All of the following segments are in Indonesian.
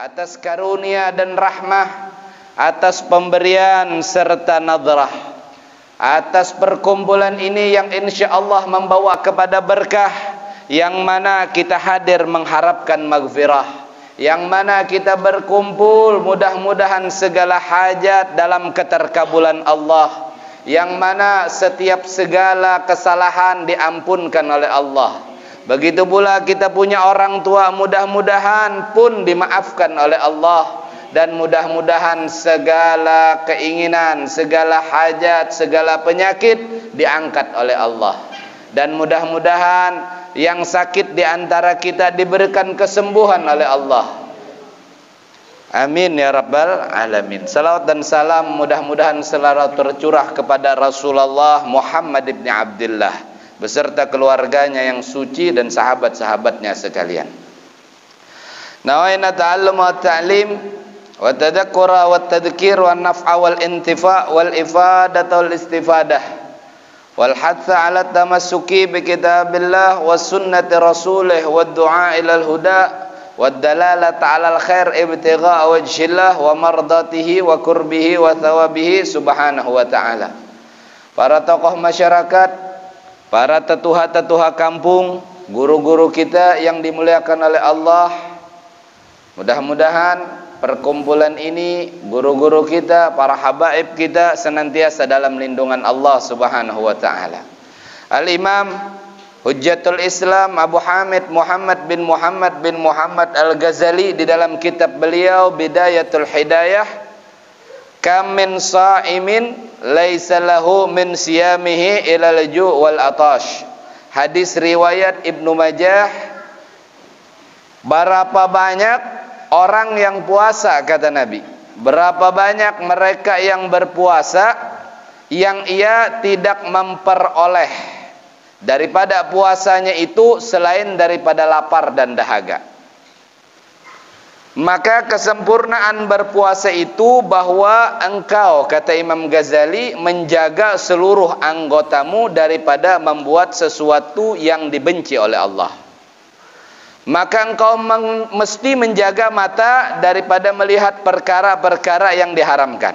atas karunia dan rahmah, atas pemberian serta nadrah, atas perkumpulan ini yang insya Allah membawa kepada berkah, yang mana kita hadir mengharapkan maghfirah, yang mana kita berkumpul mudah-mudahan segala hajat dalam keterkabulan Allah, yang mana setiap segala kesalahan diampunkan oleh Allah. Begitu pula kita punya orang tua, mudah-mudahan pun dimaafkan oleh Allah, dan mudah-mudahan segala keinginan, segala hajat, segala penyakit diangkat oleh Allah, dan mudah-mudahan yang sakit di antara kita diberikan kesembuhan oleh Allah. Amin ya rabbal alamin. Salawat dan salam mudah-mudahan selalu tercurah kepada Rasulullah Muhammad ibn Abdullah beserta keluarganya yang suci dan sahabat-sahabatnya sekalian. Nawaina ta'allum wa ta'lim wa tadhakkura wa tadhkir wa naf'a wal intifa' wal ifadata wal istifadah wal hatha ala tamassuki bi kitabillah wa sunnati rasulih wa du'a ilal huda wa dalalata ala al khair ibtigha wajhillah wa mardatihi wa kurbihi wa thawabihi subhanahu wa ta'ala. Para tokoh masyarakat, para tetuha-tetuha kampung, guru-guru kita yang dimuliakan oleh Allah, mudah-mudahan perkumpulan ini, guru-guru kita, para habaib kita senantiasa dalam lindungan Allah Subhanahu wa taala. Al-Imam Hujjatul Islam Abu Hamid Muhammad bin Muhammad Al-Ghazali di dalam kitab beliau Bidayatul Hidayah, kam min sha'imin laisa lahu min siyamihi ilal ju' wal atash. Hadis riwayat Ibnu Majah. Berapa banyak orang yang puasa, kata Nabi, berapa banyak mereka yang berpuasa yang ia tidak memperoleh daripada puasanya itu selain daripada lapar dan dahaga. Maka kesempurnaan berpuasa itu bahwa engkau, kata Imam Ghazali, menjaga seluruh anggotamu daripada membuat sesuatu yang dibenci oleh Allah. Maka engkau mesti menjaga mata daripada melihat perkara-perkara yang diharamkan,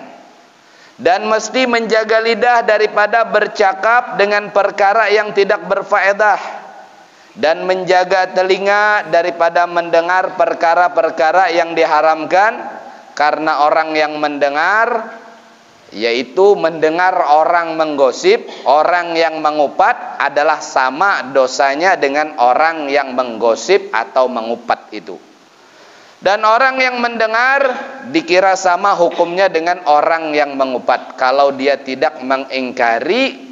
dan mesti menjaga lidah daripada bercakap dengan perkara yang tidak berfaedah, dan menjaga telinga daripada mendengar perkara-perkara yang diharamkan, karena orang yang mendengar, yaitu mendengar orang menggosip, orang yang mengupat adalah sama dosanya dengan orang yang menggosip atau mengupat itu. Dan orang yang mendengar dikira sama hukumnya dengan orang yang mengupat kalau dia tidak mengingkari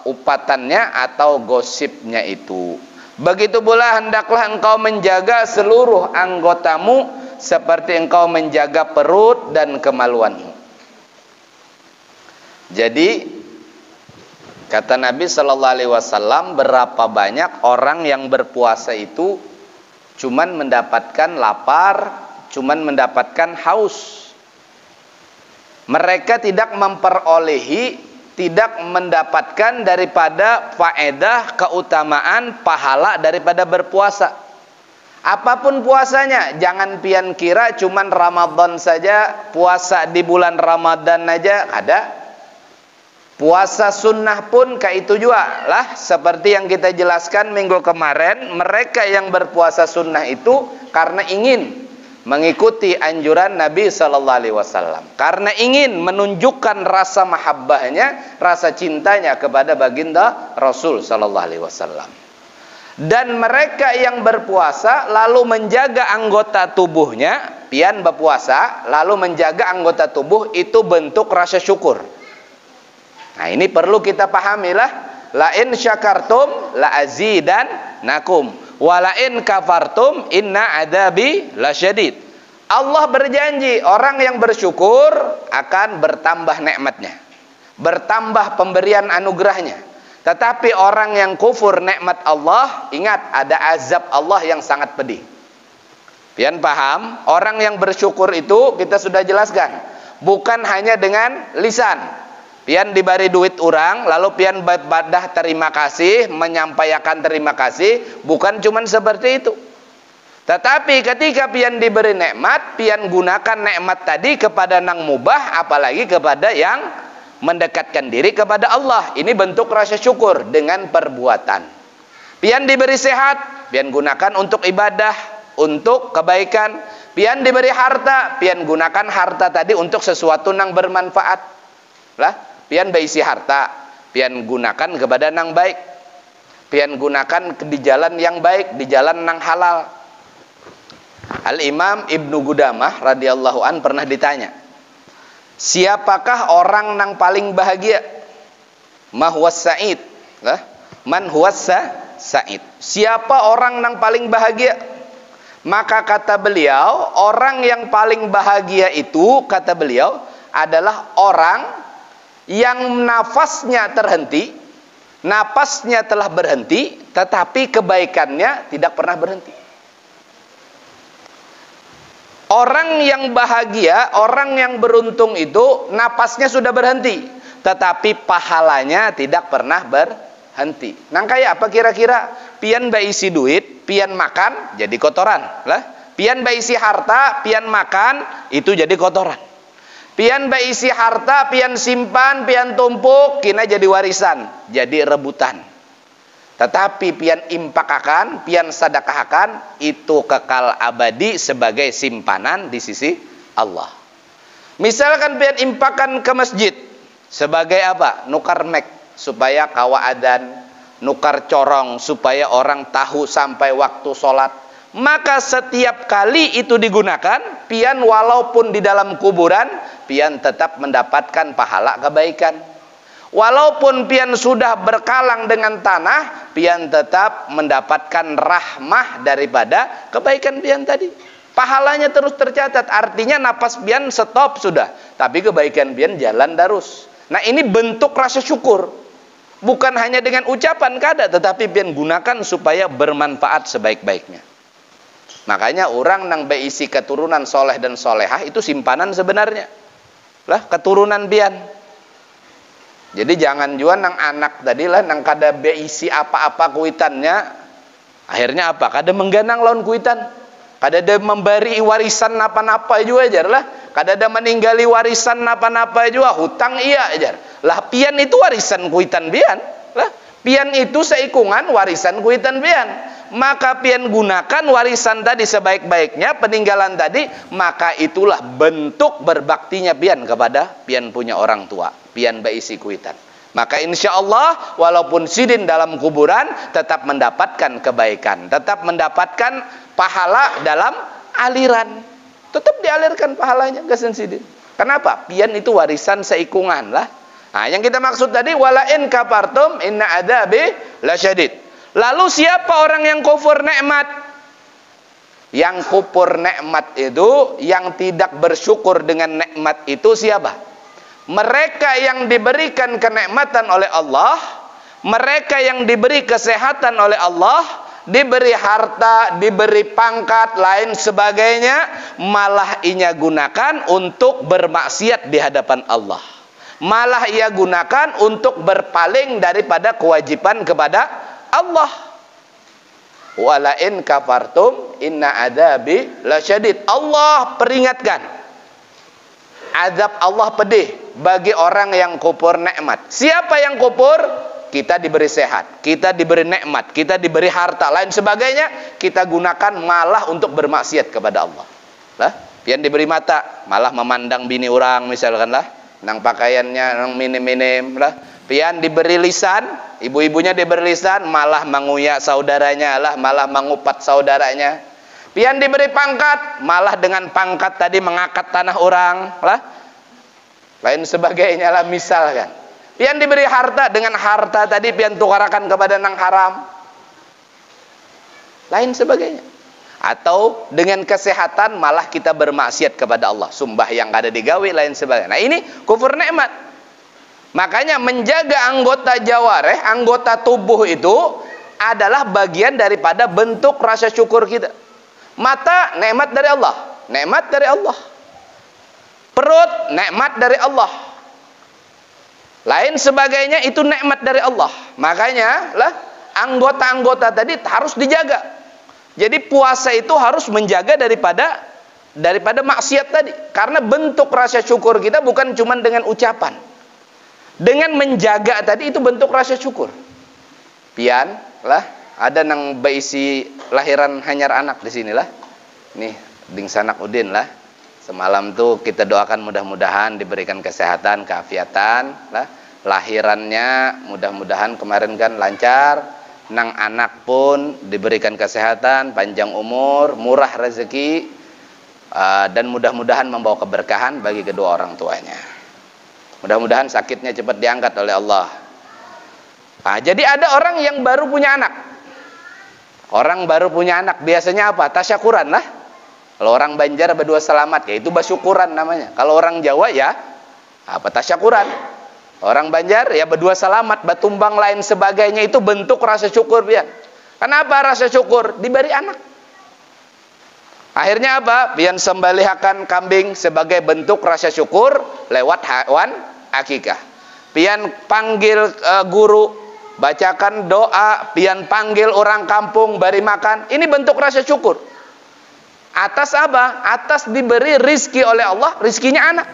upatannya atau gosipnya itu. Begitu pula hendaklah engkau menjaga seluruh anggotamu seperti engkau menjaga perut dan kemaluanmu. Jadi kata Nabi sallallahu alaihi wasallam, berapa banyak orang yang berpuasa itu cuman mendapatkan lapar, cuman mendapatkan haus. Mereka tidak memperolehi, tidak mendapatkan daripada faedah, keutamaan, pahala daripada berpuasa. Apapun puasanya, jangan pian kira cuman Ramadan saja, puasa di bulan Ramadan aja ada. Puasa sunnah pun kayak itu juga lah, seperti yang kita jelaskan minggu kemarin, mereka yang berpuasa sunnah itu karena ingin mengikuti anjuran Nabi sallallahu alaihi wasallam, karena ingin menunjukkan rasa mahabbahnya, rasa cintanya kepada baginda Rasul sallallahu alaihi wasallam. Dan mereka yang berpuasa lalu menjaga anggota tubuhnya, pian berpuasa lalu menjaga anggota tubuh, itu bentuk rasa syukur. Nah, ini perlu kita pahamilah. La in syakartum la azidannakum wa la in kafartum inna adabi lasyadid. Allah berjanji orang yang bersyukur akan bertambah nikmatnya, bertambah pemberian anugerahnya. Tetapi orang yang kufur nikmat Allah, ingat ada azab Allah yang sangat pedih. Pian paham? Orang yang bersyukur itu kita sudah jelaskan, bukan hanya dengan lisan. Pian diberi duit orang, lalu pian badah terima kasih, menyampaikan terima kasih, bukan cuman seperti itu. Tetapi ketika pian diberi nikmat, pian gunakan nikmat tadi kepada nang mubah, apalagi kepada yang mendekatkan diri kepada Allah. Ini bentuk rasa syukur dengan perbuatan. Pian diberi sehat, pian gunakan untuk ibadah, untuk kebaikan. Pian diberi harta, pian gunakan harta tadi untuk sesuatu nang bermanfaat. Lah, pian berisi harta, pian gunakan kepada nang baik. Pian gunakan di jalan yang baik, di jalan nang halal. Al-Imam Ibnu Qudamah radhiyallahu an pernah ditanya, siapakah orang nang paling bahagia? Mahwas sa'id. Lah, man huwas sa'id. Siapa orang nang paling bahagia? Maka kata beliau, orang yang paling bahagia itu, kata beliau, adalah orang yang nafasnya terhenti, napasnya telah berhenti, tetapi kebaikannya tidak pernah berhenti. Orang yang bahagia, orang yang beruntung itu napasnya sudah berhenti, tetapi pahalanya tidak pernah berhenti. Nang kayak apa kira-kira? Pian baisi duit, pian makan jadi kotoran lah. Pian baisi harta, pian makan itu jadi kotoran. Pian baisi harta, pian simpan, pian tumpuk, kina jadi warisan, jadi rebutan. Tetapi pian impakakan, pian sedekahkan, itu kekal abadi sebagai simpanan di sisi Allah. Misalkan pian impakan ke masjid sebagai apa? Nukar mek supaya kawa adan, nukar corong supaya orang tahu sampai waktu sholat. Maka setiap kali itu digunakan, pian walaupun di dalam kuburan, pian tetap mendapatkan pahala kebaikan. Walaupun pian sudah berkalang dengan tanah, pian tetap mendapatkan rahmah daripada kebaikan pian tadi. Pahalanya terus tercatat. Artinya napas pian stop sudah, tapi kebaikan pian jalan terus. Nah, ini bentuk rasa syukur. Bukan hanya dengan ucapan kada, tetapi pian gunakan supaya bermanfaat sebaik-baiknya. Makanya orang nang beisi keturunan soleh dan solehah itu simpanan sebenarnya. Lah, keturunan pian. Jadi jangan juga nang anak tadi lah nang kada beisi apa-apa kuitannya. Akhirnya apa? Kada mengganang lawan kuitan. Kada ada memberi warisan napa-napa juga ajar lah. Kada ada meninggali warisan napa-napa juga. Hutang iya ajar. Lah pian itu warisan kuitan pian. Lah pian itu seikungan warisan kuitan pian. Maka pian gunakan warisan tadi sebaik-baiknya, peninggalan tadi, maka itulah bentuk berbaktinya pian kepada pian punya orang tua, pian beisi kuitan. Maka insya Allah walaupun sidin dalam kuburan tetap mendapatkan kebaikan, tetap mendapatkan pahala dalam aliran, tetap dialirkan pahalanya ke sidin. Kenapa? Pian itu warisan seikungan lah. Nah, yang kita maksud tadi wala in kafartum inna adzabi lasyadid. Lalu siapa orang yang kufur nikmat? Yang kufur nikmat itu, yang tidak bersyukur dengan nikmat itu siapa? Mereka yang diberikan kenikmatan oleh Allah, mereka yang diberi kesehatan oleh Allah, diberi harta, diberi pangkat, lain sebagainya, malah ia gunakan untuk bermaksiat di hadapan Allah. Malah ia gunakan untuk berpaling daripada kewajiban kepada Allah. Wala in kafartum inna adzabi lasyadid. Allah peringatkan, azab Allah pedih bagi orang yang kufur nikmat. Siapa yang kufur? Kita diberi sehat, kita diberi nikmat, kita diberi harta, lain sebagainya, kita gunakan malah untuk bermaksiat kepada Allah. Lah, pian diberi mata, malah memandang bini orang misalkan lah, nang pakaiannya nang minim-minim lah. Pian diberi lisan, ibu-ibunya diberi lisan, malah menguyak saudaranya lah, malah mengupat saudaranya. Pian diberi pangkat, malah dengan pangkat tadi mengangkat tanah orang lah, lain sebagainya lah misalkan. Pian diberi harta, dengan harta tadi pian tukarakan kepada nang haram, lain sebagainya. Atau dengan kesehatan malah kita bermaksiat kepada Allah, sumbah yang kada digawi, lain sebagainya. Nah, ini kufur nikmat. Makanya menjaga anggota jawareh, anggota tubuh itu adalah bagian daripada bentuk rasa syukur kita. Mata, nikmat dari Allah, nikmat dari Allah. Perut, nikmat dari Allah. Lain sebagainya itu nikmat dari Allah. Makanya lah anggota-anggota tadi harus dijaga. Jadi puasa itu harus menjaga daripada maksiat tadi. Karena bentuk rasa syukur kita bukan cuma dengan ucapan. Dengan menjaga tadi itu bentuk rasa syukur. Pian lah, ada nang baisi lahiran hanyar anak di sini lah. Nih, ding sanak udin lah. Semalam tuh kita doakan mudah-mudahan diberikan kesehatan, keafiatan lah. Lahirannya mudah-mudahan kemarin kan lancar. Nang anak pun diberikan kesehatan, panjang umur, murah rezeki, dan mudah-mudahan membawa keberkahan bagi kedua orang tuanya. Mudah-mudahan sakitnya cepat diangkat oleh Allah. Jadi ada orang yang baru punya anak. Orang baru punya anak biasanya apa? Tasyakuran lah. Kalau orang Banjar berdua selamat, ya itu basyukuran namanya. Kalau orang Jawa ya apa? Tasyakuran. Orang Banjar ya berdua selamat, batumbang lain sebagainya, itu bentuk rasa syukur pian. Kenapa rasa syukur? Diberi anak. Akhirnya apa? Pian sembelihakan kambing sebagai bentuk rasa syukur lewat hewan akikah. Pian panggil guru, bacakan doa, pian panggil orang kampung beri makan. Ini bentuk rasa syukur. Atas apa? Atas diberi rizki oleh Allah, rizkinya anak.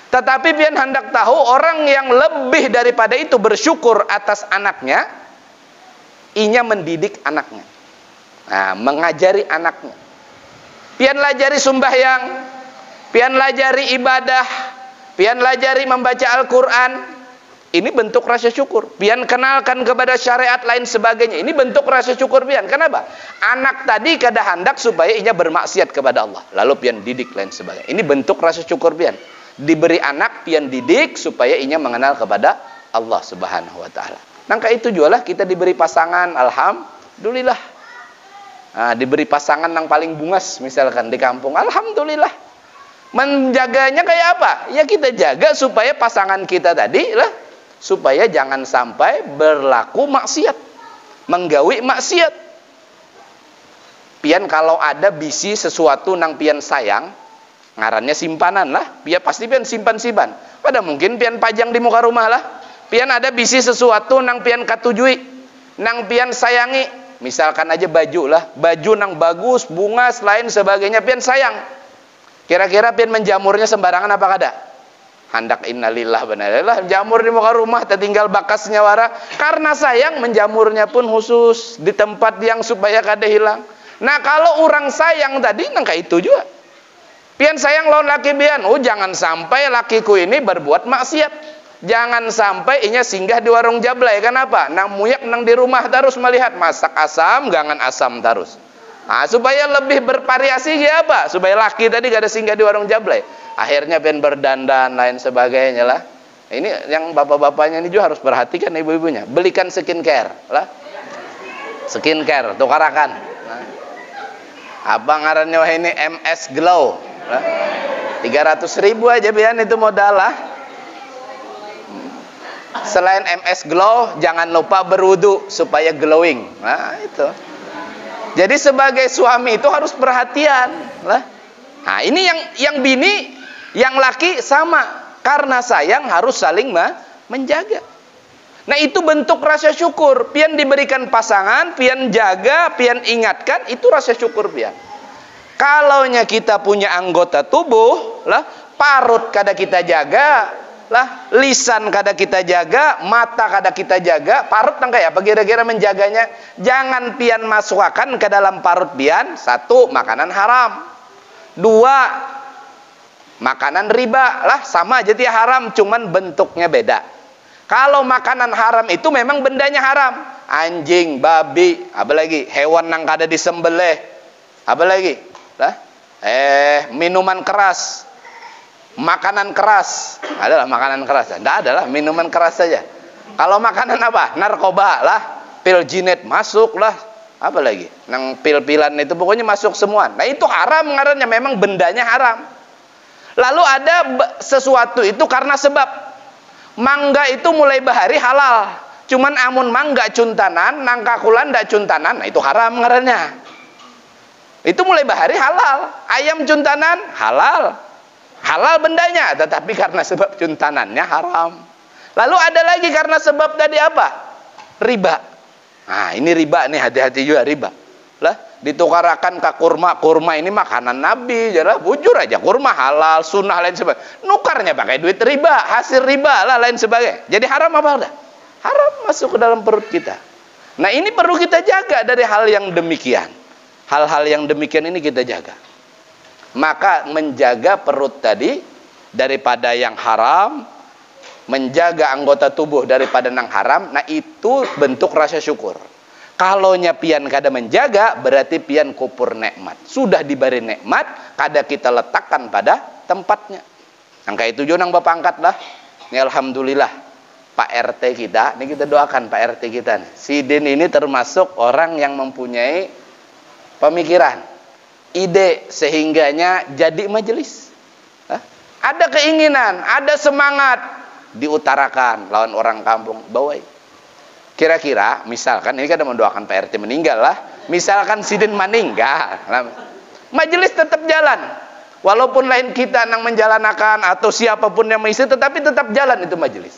Tetapi pian hendak tahu orang yang lebih daripada itu bersyukur atas anaknya, inya mendidik anaknya, mengajari anaknya. Pian lajari sembahyang, pian lajari ibadah, pian lajari membaca Al-Quran. Ini bentuk rasa syukur. Pian kenalkan kepada syariat lain sebagainya. Ini bentuk rasa syukur pian. Kenapa? Anak tadi kada hendak supaya inya bermaksiat kepada Allah, lalu pian didik lain sebagainya. Ini bentuk rasa syukur pian. Diberi anak, pian didik supaya inya mengenal kepada Allah Subhanahu wa taala. Nangka itu jualah kita diberi pasangan, alhamdulillah. Diberi pasangan yang paling bungas misalkan di kampung, alhamdulillah. Menjaganya kayak apa? Ya kita jaga supaya pasangan kita tadi lah, supaya jangan sampai berlaku maksiat, menggawi maksiat. Pian kalau ada bisi sesuatu nang pian sayang, ngarannya simpanan lah, pian pasti pian simpan-simpan. Pada mungkin pian pajang di muka rumah lah. Pian ada bisi sesuatu nang pian katujui, nang pian sayangi. Misalkan aja baju lah, baju nang bagus, bunga, lain sebagainya, pian sayang. Kira-kira pian menjamurnya sembarangan apa kada? Handak innalillah benarlah jamur di muka rumah tertinggal bakasnya wara. Karena sayang menjamurnya pun khusus di tempat yang supaya kada hilang. Nah kalau orang sayang tadi nang kayak itu juga. Pian sayang lawan laki pian, jangan sampai lakiku ini berbuat maksiat. Jangan sampai inya singgah di warung jablay. Kenapa? Nang muyak nang di rumah terus melihat masak asam, gangan asam terus. Supaya lebih bervariasi ya apa? Supaya laki tadi gak ada singgah di warung jablay. Akhirnya pian berdandan lain sebagainya lah. Ini yang bapak-bapaknya ini juga harus perhatikan ibu-ibunya. Belikan skincare lah. Skincare tukarakan. Abang ngarannya ini MS Glow. 300.000 aja pian itu modal lah. Selain MS Glow, jangan lupa berwudu supaya glowing. Nah itu. Jadi sebagai suami itu harus perhatian lah. Nah ini yang bini, yang laki sama. Karena sayang harus saling menjaga. Nah itu bentuk rasa syukur. Pian diberikan pasangan, pian jaga, pian ingatkan, itu rasa syukur pian. Kalaunya kita punya anggota tubuh lah, parut kada kita jaga lah, lisan kada kita jaga, mata kada kita jaga, parut nang kayak apa kira-kira menjaganya? Jangan pian masukkan ke dalam parut pian. 1, makanan haram. 2, makanan riba lah, sama aja dia haram, cuman bentuknya beda. Kalau makanan haram itu memang bendanya haram. Anjing, babi, apa lagi? Hewan nang kada disembelih. Apa lagi? Lah, minuman keras, makanan keras, adalah makanan keras, tidak adalah minuman keras saja. Kalau makanan apa? Narkoba lah, pil jinet masuk lah, apa lagi? Nang pil-pilan itu pokoknya masuk semua. Nah itu haram ngarannya, memang bendanya haram. Lalu ada sesuatu itu karena sebab. Mangga itu mulai bahari halal, cuman amun mangga cuntanan, nangka kulan ndak cuntanan, nah itu haram ngarannya. Itu mulai bahari halal. Ayam cuntanan halal, halal bendanya, tetapi karena sebab cuntanannya haram. Lalu ada lagi karena sebab tadi apa? Riba. Nah ini riba nih, hati-hati juga riba. Lah, ditukarakan ke kurma. Kurma ini makanan Nabi, jadi bujur aja kurma halal, sunnah lain sebagainya. Nukarnya pakai duit riba, hasil riba lah lain sebagainya. Jadi haram apa enggak? Haram masuk ke dalam perut kita. Nah, ini perlu kita jaga dari hal yang demikian. Hal-hal yang demikian ini kita jaga. Maka menjaga perut tadi daripada yang haram, menjaga anggota tubuh daripada yang haram, nah itu bentuk rasa syukur. Kalau pian kada menjaga, berarti pian kupur nikmat. Sudah diberi nikmat, kada kita letakkan pada tempatnya. Angka itu juga nang bapak angkat lah. Ini alhamdulillah Pak RT kita, ini kita doakan Pak RT kita nih. Si Din ini termasuk orang yang mempunyai pemikiran, ide sehingganya jadi majelis. Ada keinginan, ada semangat, diutarakan lawan orang kampung, bawai. Kira-kira, misalkan, ini kan mendoakan Pak RT meninggal lah. Misalkan Sidin meninggal, majelis tetap jalan. Walaupun lain kita yang menjalanakan atau siapapun yang mengisi, tetapi tetap jalan itu majelis.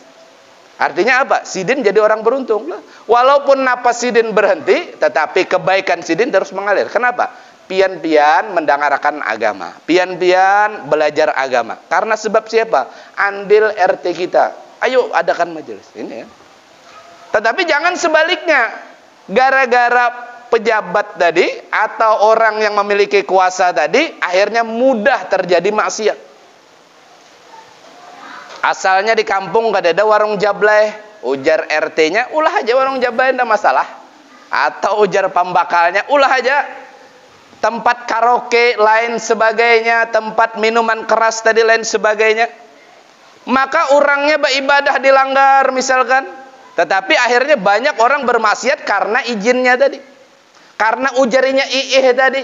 Artinya apa? Sidin jadi orang beruntung. Walaupun napas Sidin berhenti, tetapi kebaikan Sidin terus mengalir. Kenapa? Pian-pian mendengarkan agama. Pian-pian belajar agama. Karena sebab siapa? Andil RT kita. Ayo adakan majelis. Ini ya. Tetapi jangan sebaliknya, gara-gara pejabat tadi atau orang yang memiliki kuasa tadi akhirnya mudah terjadi maksiat. Asalnya di kampung gak ada warung jablay, ujar RT-nya, ulah aja warung jablay, tidak masalah. Atau ujar pembakalnya, ulah aja tempat karaoke lain sebagainya, tempat minuman keras tadi lain sebagainya. Maka orangnya beribadah dilanggar misalkan. Tetapi akhirnya banyak orang bermaksiat karena izinnya tadi. Karena ujarinya tadi.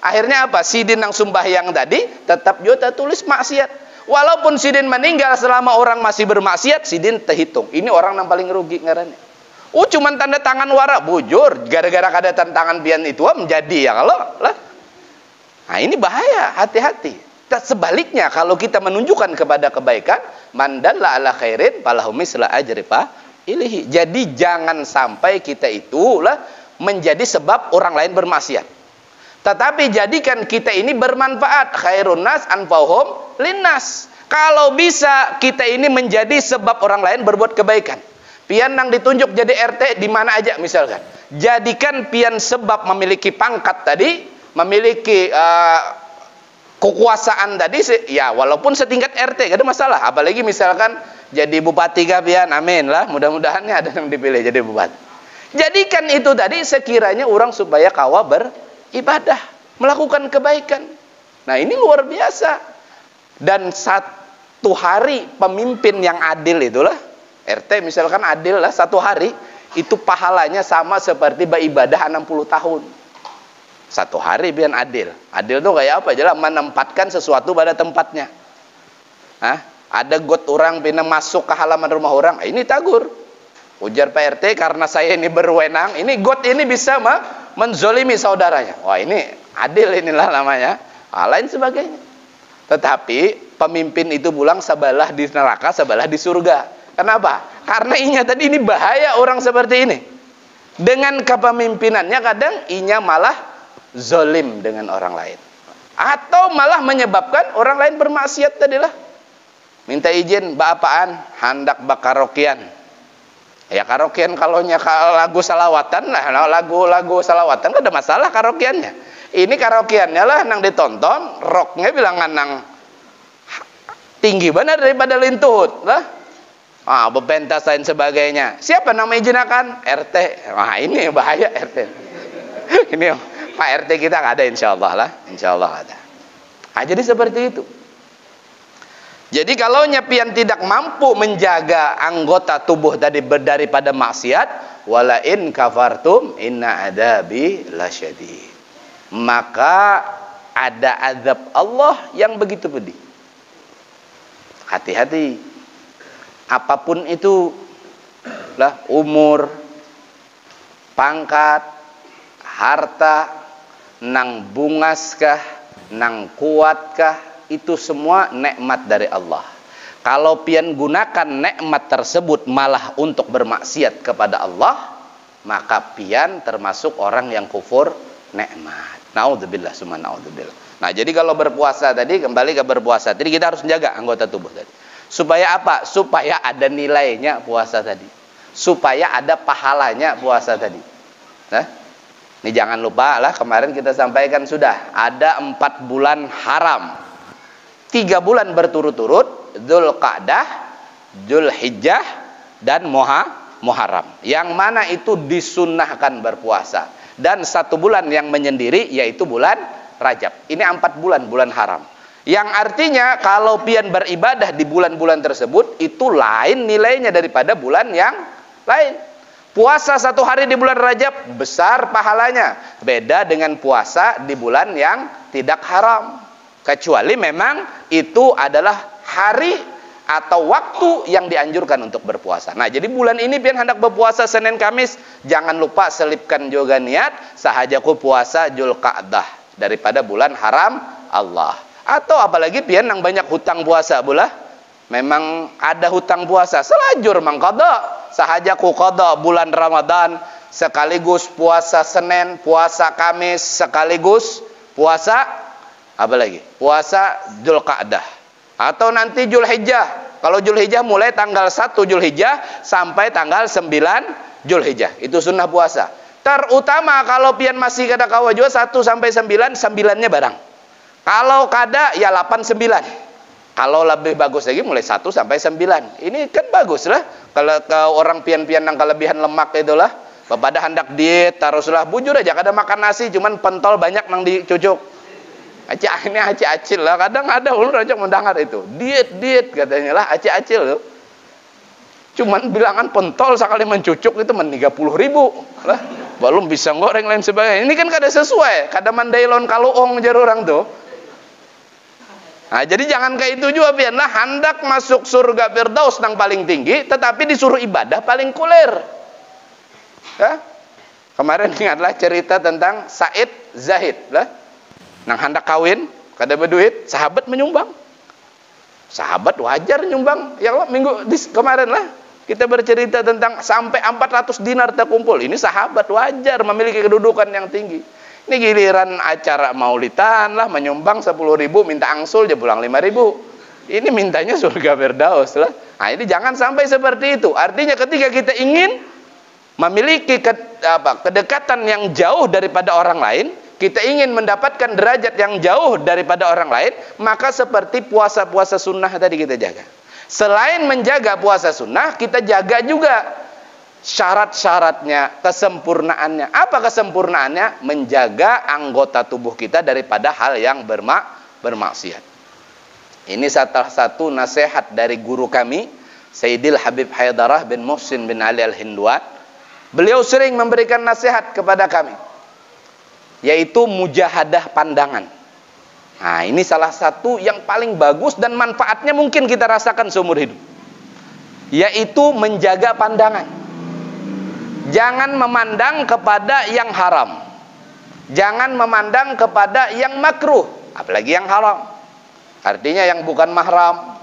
Akhirnya apa? Sidin yang sembahyang tadi tetap juga tulis maksiat. Walaupun Sidin meninggal selama orang masih bermaksiat, Sidin terhitung. Ini orang yang paling rugi ngarannya. Cuman tanda tangan wara, bujur. Gara-gara kada tanda tangan pian itu menjadi ya kalau lah. Nah, ini bahaya, hati-hati. Sebaliknya kalau kita menunjukkan kepada kebaikan, mandalla ala khairin falahu misla ajri ilihi. Jadi jangan sampai kita itulah menjadi sebab orang lain bermaksiat. Tetapi jadikan kita ini bermanfaat. Khairun nas anfa'uhum linnas. Kalau bisa kita ini menjadi sebab orang lain berbuat kebaikan. Pian yang ditunjuk jadi RT di mana aja misalkan. Jadikan pian sebab memiliki pangkat tadi, memiliki kekuasaan tadi, ya walaupun setingkat RT gak ada masalah. Apalagi misalkan jadi bupati pian, amin lah, mudah-mudahan ada yang dipilih jadi bupati. Jadikan itu tadi sekiranya orang supaya kawa beribadah, melakukan kebaikan. Nah ini luar biasa. Dan satu hari pemimpin yang adil itulah, RT misalkan adil lah, satu hari itu pahalanya sama seperti beribadah 60 tahun. Satu hari pian adil. Adil tuh kayak apa? Jelas menempatkan sesuatu pada tempatnya. Ada got orang pindah masuk ke halaman rumah orang, ini tagur. Ujar Pak RT, karena saya ini berwenang, ini got ini bisa menzolimi saudaranya. Wah ini adil inilah namanya. Lain sebagainya. Tetapi pemimpin itu pulang sebelah di neraka, sebelah di surga. Kenapa? Karena inya tadi ini bahaya orang seperti ini. Dengan kepemimpinannya kadang inya malah zolim dengan orang lain. Atau malah menyebabkan orang lain bermaksiat tadilah. Minta izin bapaan hendak bakarokian. Ya karaokean kalau lagu salawatan lah, lagu salawatan kan ada masalah karaokeannya. Ini karaokeannya lah nang ditonton, rocknya bilangan nang tinggi benar daripada lintut lah. Bepentas lain sebagainya. Siapa nama izinakan? RT. Wah ini bahaya RT. Ini Pak RT kita nggak ada insyaallah lah, insyaallah ada. Jadi seperti itu. Jadi kalau pian tidak mampu menjaga anggota tubuh daripada maksiat, wala in kafartum inna adabi lasyadid. Maka ada azab Allah yang begitu pedih. Hati-hati. Apapun itu lah, umur, pangkat, harta, nang bungaskah, nang kuatkah, itu semua nikmat dari Allah. Kalau pian gunakan nikmat tersebut malah untuk bermaksiat kepada Allah, maka pian termasuk orang yang kufur nikmat. Naudzubillah summa naudzubillah. Nah, jadi kalau berpuasa tadi, kembali ke berpuasa. Jadi kita harus menjaga anggota tubuh tadi. Supaya apa? Supaya ada nilainya puasa tadi. Supaya ada pahalanya puasa tadi. Nah, ini jangan lupa lah, kemarin kita sampaikan sudah ada 4 bulan haram. 3 bulan berturut-turut, Dzulqa'dah, Dzulhijjah, dan Muharram. Yang mana itu disunnahkan berpuasa. Dan 1 bulan yang menyendiri yaitu bulan Rajab. Ini 4 bulan, bulan haram. Yang artinya kalau pian beribadah di bulan-bulan tersebut itu lain nilainya daripada bulan yang lain. Puasa 1 hari di bulan Rajab besar pahalanya. Beda dengan puasa di bulan yang tidak haram. Kecuali memang itu adalah hari atau waktu yang dianjurkan untuk berpuasa. Nah, jadi bulan ini pian hendak berpuasa Senin Kamis, jangan lupa selipkan juga niat sahajaku puasa Dzulqa'dah daripada bulan haram Allah. Atau apalagi pian yang banyak hutang puasa bulah, memang ada hutang puasa selajur mangqada sahajaku qada bulan Ramadan sekaligus puasa Senin, puasa Kamis, sekaligus puasa apa lagi? Puasa Dzulqa'dah. Atau nanti Dzulhijjah. Kalau Dzulhijjah mulai tanggal 1 Dzulhijjah sampai tanggal 9 Dzulhijjah. Itu sunnah puasa. Terutama kalau pian masih kada kawa juga 1 sampai 9, 9-nya barang. Kalau kada ya 8 9. Kalau lebih bagus lagi mulai 1 sampai 9. Ini kan bagus lah. Kalau ke orang pian-pian yang kelebihan lemak itulah, pada hendak diet, teruslah bujur aja kada makan nasi, cuman pentol banyak nang dicucuk. Ini acil lah, kadang ada ulun rajak mendengar itu. Diet katanya lah, acil loh. Cuman bilangan pentol sekali mencucuk itu 30.000 lah. Belum bisa goreng lain sebagainya. Ini kan kada sesuai, kada mandailon kaluong jar orang tuh. Nah, jadi jangan kayak itu juga biarlah hendak masuk surga Firdaus nang paling tinggi, tetapi disuruh ibadah paling kuler. Ya? Kemarin ingatlah cerita tentang Said Zahid lah. Nang hendak kawin, kada berduit, sahabat menyumbang. Sahabat wajar nyumbang. Ya Allah, minggu kemarin lah kita bercerita tentang sampai 400 dinar terkumpul. Ini sahabat wajar memiliki kedudukan yang tinggi. Ini giliran acara maulidan lah menyumbang 10.000, minta angsul dia pulang 5.000. Ini mintanya surga Firdaus lah. Nah, ini jangan sampai seperti itu. Artinya ketika kita ingin memiliki kedekatan yang jauh daripada orang lain, kita ingin mendapatkan derajat yang jauh daripada orang lain, maka seperti puasa-puasa sunnah tadi kita jaga. Selain menjaga puasa sunnah, kita jaga juga syarat-syaratnya, kesempurnaannya. Apa kesempurnaannya? Menjaga anggota tubuh kita daripada hal yang bermaksiat. Ini salah satu nasihat dari guru kami, Sayyidil Habib Haidarah bin Muhsin bin Ali Al-Hindwan. Beliau sering memberikan nasihat kepada kami, yaitu mujahadah pandangan. Nah, ini salah satu yang paling bagus dan manfaatnya mungkin kita rasakan seumur hidup, yaitu menjaga pandangan. Jangan memandang kepada yang haram, jangan memandang kepada yang makruh, apalagi yang haram. Artinya yang bukan mahram,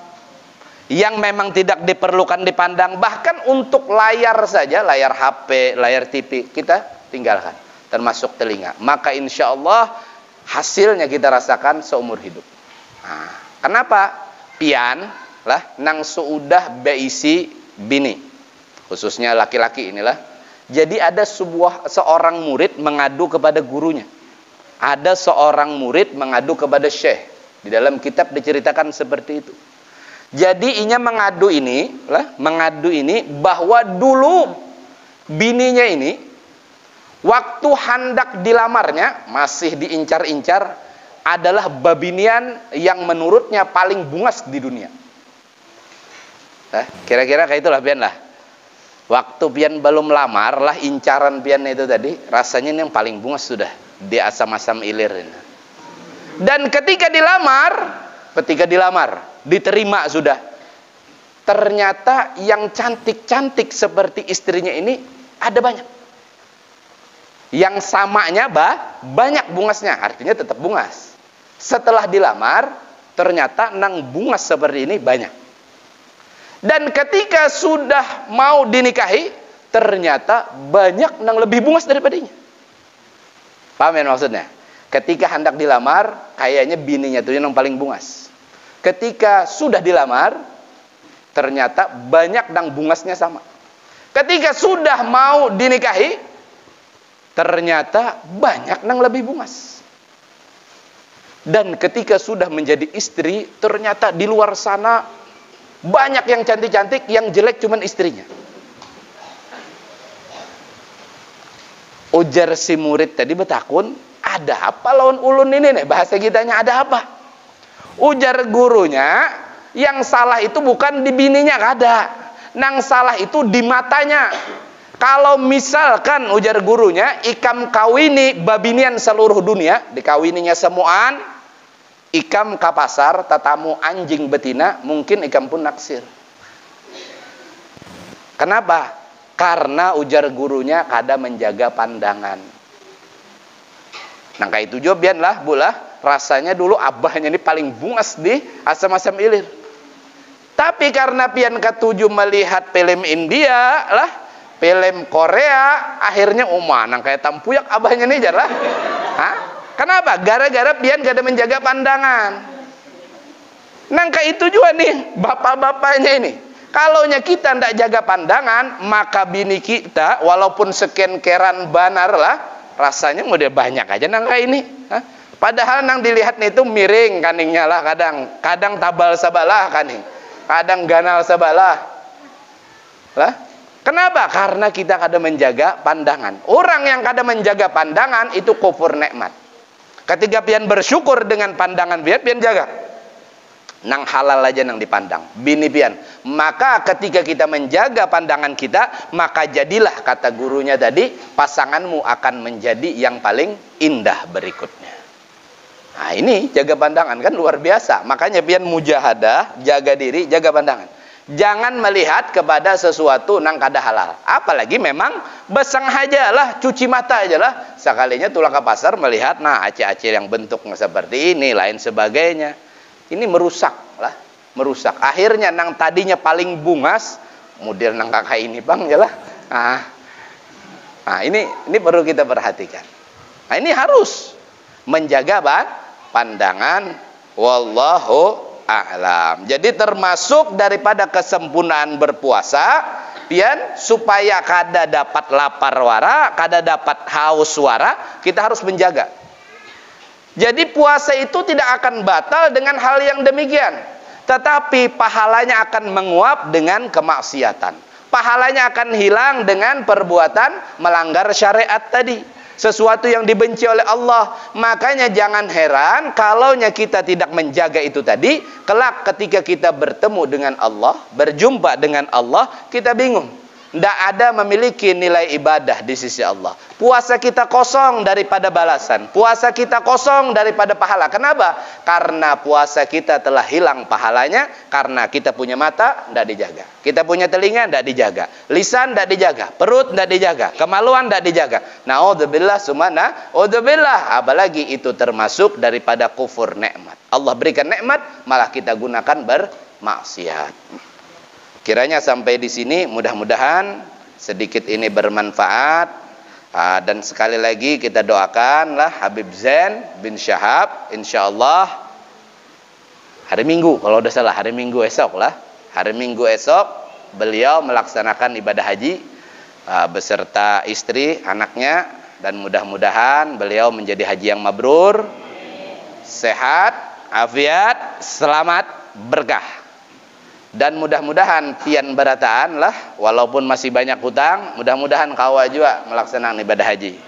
yang memang tidak diperlukan dipandang. Bahkan untuk layar saja, layar HP, layar TV, kita tinggalkan, termasuk telinga. Maka insya Allah hasilnya kita rasakan seumur hidup. Nah, kenapa? Pian lah nang sudah beisi bini, khususnya laki-laki inilah. Jadi ada seorang murid mengadu kepada gurunya. Ada seorang murid mengadu kepada syekh. Di dalam kitab diceritakan seperti itu. Jadi inya mengadu ini bahwa dulu bininya ini waktu hendak dilamarnya, masih diincar-incar, adalah babinian yang menurutnya paling bungas di dunia. Kira-kira kayak itulah pian lah. Waktu pian belum lamar lah, incaran pian itu tadi, rasanya ini yang paling bungas sudah di asam-asam ilir ini. Dan ketika dilamar, diterima sudah. Ternyata yang cantik-cantik seperti istrinya ini ada banyak. Yang samanya banyak bungasnya, artinya tetap bungas. Setelah dilamar, ternyata nang bungas seperti ini banyak. Dan ketika sudah mau dinikahi, ternyata banyak nang lebih bungas daripadanya. Paham ya maksudnya? Ketika hendak dilamar, kayaknya bininya tuh yang paling bungas. Ketika sudah dilamar, ternyata banyak nang bungasnya sama. Ketika sudah mau dinikahi, ternyata banyak nang lebih bungas. Dan ketika sudah menjadi istri, ternyata di luar sana banyak yang cantik-cantik, yang jelek cuman istrinya. Ujar si murid tadi betakun, ada apa lawan ulun ini nih? Bahasa kitanya ada apa? Ujar gurunya, yang salah itu bukan di bininya, kada. Nang salah itu di matanya. Kalau misalkan ujar gurunya, ikam kawini babinian seluruh dunia, dikawininya semuaan, ikam ke pasar, tatamu anjing betina, mungkin ikam pun naksir. Kenapa? Karena ujar gurunya kada menjaga pandangan. Nah kayak itu juga bianlah bulah, rasanya dulu abahnya ini paling bungas di asam-asam ilir. Tapi karena pian ketujuh melihat film India lah, film Korea, akhirnya nang kayak tampuyak abahnya nih jar lah. Hah? Kenapa? Gara-gara pian kada menjaga pandangan. Nang kayak itu juga nih bapak-bapaknya ini. Kalaunya kita ndak jaga pandangan, maka bini kita walaupun sekian keran banar lah, rasanya udah banyak aja nang kayak ini. Hah? Padahal nang dilihat nih itu miring kaningnya lah, kadang tabal sabalah kaning, kadang ganal sabalah. Lah, kenapa? Karena kita kada menjaga pandangan. Orang yang kada menjaga pandangan itu kufur nikmat. Ketika pian bersyukur dengan pandangan pian jaga. Nang halal aja nang dipandang bini pian, maka ketika kita menjaga pandangan kita, maka jadilah kata gurunya tadi, pasanganmu akan menjadi yang paling indah berikutnya. Nah ini jaga pandangan kan luar biasa. Makanya pian mujahadah, jaga diri, jaga pandangan. Jangan melihat kepada sesuatu nang kada halal. Apalagi memang besang aja lah, cuci mata aja lah. Sekalinya tulang ke pasar melihat nah acil-acil yang bentuknya seperti ini, lain sebagainya. Ini merusak lah, merusak. Akhirnya nang tadinya paling bungas, model nang kakak ini bang ya lah. Nah ini perlu kita perhatikan. Nah ini harus menjaga pandangan. Wallahu a'lam. Jadi termasuk daripada kesempurnaan berpuasa, pian supaya kada dapat lapar wara, kada dapat haus wara, kita harus menjaga. Jadi puasa itu tidak akan batal dengan hal yang demikian, tetapi pahalanya akan menguap dengan kemaksiatan. Pahalanya akan hilang dengan perbuatan melanggar syariat tadi, sesuatu yang dibenci oleh Allah. Makanya jangan heran kalaunya kita tidak menjaga itu tadi, kelak ketika kita bertemu dengan Allah, berjumpa dengan Allah, kita bingung. Tidak ada memiliki nilai ibadah di sisi Allah. Puasa kita kosong daripada balasan. Puasa kita kosong daripada pahala. Kenapa? Karena puasa kita telah hilang pahalanya. Karena kita punya mata, tidak dijaga. Kita punya telinga, tidak dijaga. Lisan, tidak dijaga. Perut, tidak dijaga. Kemaluan, tidak dijaga. Na'udzubillah sumana. Udzubillah. Apalagi itu termasuk daripada kufur nikmat. Allah berikan nikmat, malah kita gunakan bermaksiat. Kiranya sampai di sini, mudah-mudahan sedikit ini bermanfaat. Dan sekali lagi kita doakanlah Habib Zain bin Syahab, insyaallah hari Minggu, kalau udah salah hari Minggu esok lah. Hari Minggu esok beliau melaksanakan ibadah haji beserta istri, anaknya, dan mudah-mudahan beliau menjadi haji yang mabrur, sehat, afiat, selamat, berkah. Dan mudah-mudahan pian berataan lah, walaupun masih banyak hutang, mudah-mudahan kawa juga melaksanakan ibadah haji.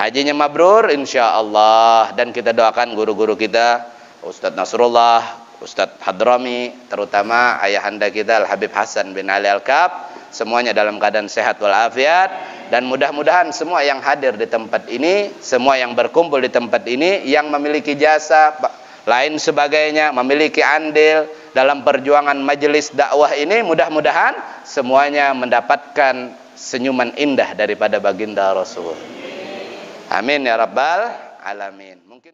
Hajinya mabrur insyaallah. Dan kita doakan guru-guru kita, Ustadz Nasrullah, Ustadz Hadrami, terutama ayahanda kita Al Habib Hasan bin Ali Al-Kab, semuanya dalam keadaan sehat walafiat. Dan mudah-mudahan semua yang hadir di tempat ini, semua yang berkumpul di tempat ini, yang memiliki jasa lain sebagainya, memiliki andil dalam perjuangan majelis dakwah ini, mudah-mudahan semuanya mendapatkan senyuman indah daripada baginda Rasul. Amin ya rabbal alamin. Mungkin